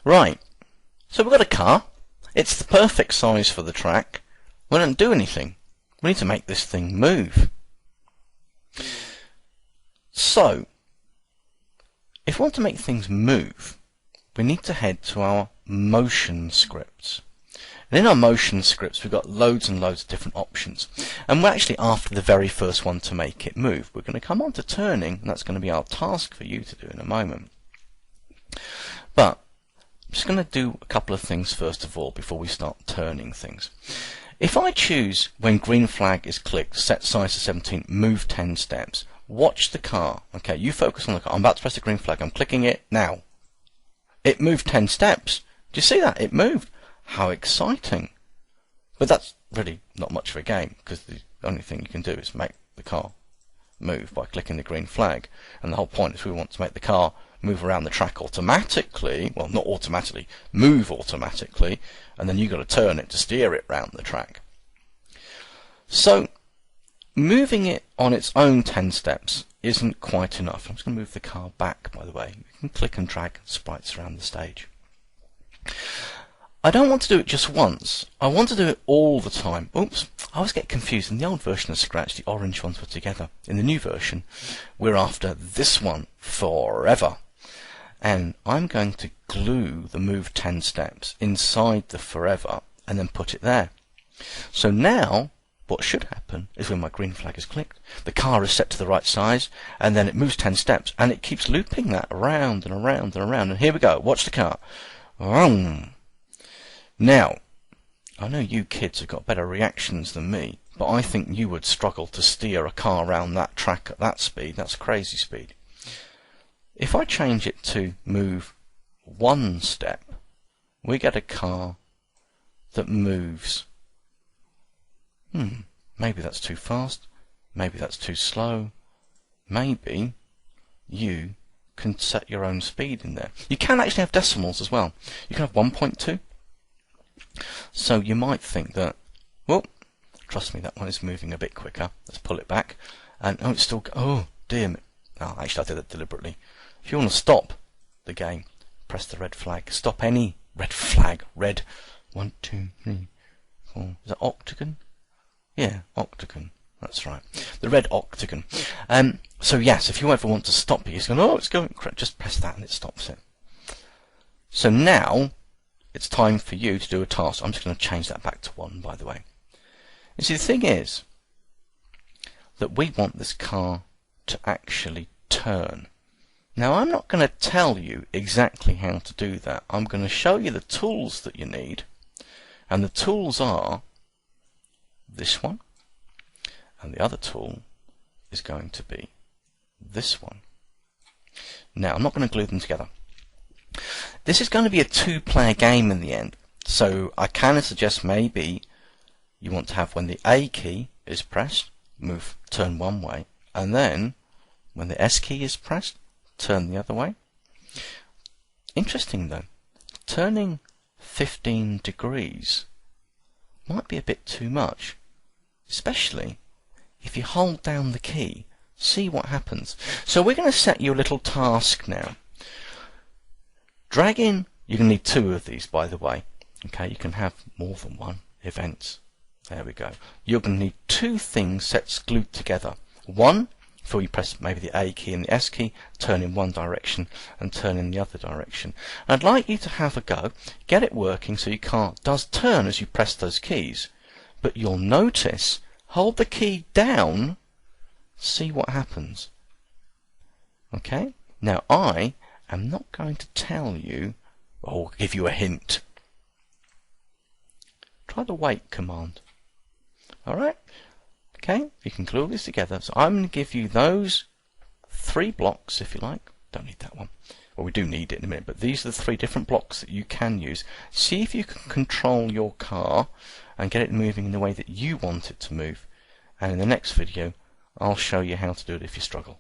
Right, so we've got a car. It's the perfect size for the track. We don't do anything. We need to make this thing move. So, if we want to make things move, we need to head to our motion scripts. And in our motion scripts, we've got loads and loads of different options. And we're actually after the very first one to make it move. We're going to come on to turning, and that's going to be our task for you to do in a moment. But I'm just going to do a couple of things first of all before we start turning things. If I choose, when green flag is clicked, set size to 17, move 10 steps, watch the car. Okay, you focus on the car. I'm about to press the green flag. I'm clicking it now. It moved 10 steps. Do you see that? It moved. How exciting. But that's really not much of a game, because the only thing you can do is make the car move by clicking the green flag. And the whole point is we want to make the car move around the track automatically. Well, not automatically, move automatically. And then you've got to turn it to steer it round the track. So, moving it on its own 10 steps isn't quite enough. I'm just going to move the car back, by the way. You can click and drag sprites around the stage. I don't want to do it just once. I want to do it all the time. Oops, I always get confused. In the old version of Sratch, the orange ones were together. In the new version, we're after this one forever. And I'm going to glue the move 10 steps inside the forever and then put it there. So now, what should happen is when my green flag is clicked, the car is set to the right size, and then it moves 10 steps, and it keeps looping that around and around and around. And here we go. Watch the car. Now, I know you kids have got better reactions than me, but I think you would struggle to steer a car around that track at that speed. That's crazy speed. If I change it to move 1 step, we get a car that moves. Maybe that's too fast. Maybe that's too slow. Maybe you can set your own speed in there. You can actually have decimals as well. You can have 1.2. So you might think that, well, trust me, that one is moving a bit quicker. Let's pull it back. And oh, it's still, oh dear me. Oh, actually I did that deliberately. If you want to stop the game, press the red flag. Stop any red flag. Red. 1, 2, 3, 4. Is that octagon? Yeah, octagon. That's right. The red octagon. So yes, if you ever want to stop it, you're going, oh, it's going, just press that and it stops it. So now, it's time for you to do a task. I'm just going to change that back to 1, by the way. You see, the thing is that we want this car to actually turn. Now, I'm not going to tell you exactly how to do that. I'm going to show you the tools that you need. And the tools are this one. And the other tool is going to be this one. Now, I'm not going to glue them together. This is going to be a 2-player game in the end. So I kind of suggest maybe you want to have when the A key is pressed, turn one way, and then when the S key is pressed, turn the other way. Interesting though, turning 15 degrees might be a bit too much, especially if you hold down the key. See what happens. So we're going to set you a little task now. Drag in, you're going to need 2 of these, by the way. Okay, you can have more than one. Events. There we go. You're going to need 2 things sets glued together. One, before you press maybe the A key and the S key, turn in one direction and turn in the other direction. And I'd like you to have a go, get it working so your car does turn as you press those keys. But you'll notice, hold the key down, see what happens. Okay? Now I'm not going to tell you, or give you a hint. Try the wait command. Alright? Okay, you can glue all this together. So I'm going to give you those 3 blocks, if you like. Don't need that one. Well, we do need it in a minute, but these are the 3 different blocks that you can use. See if you can control your car and get it moving in the way that you want it to move. And in the next video, I'll show you how to do it if you struggle.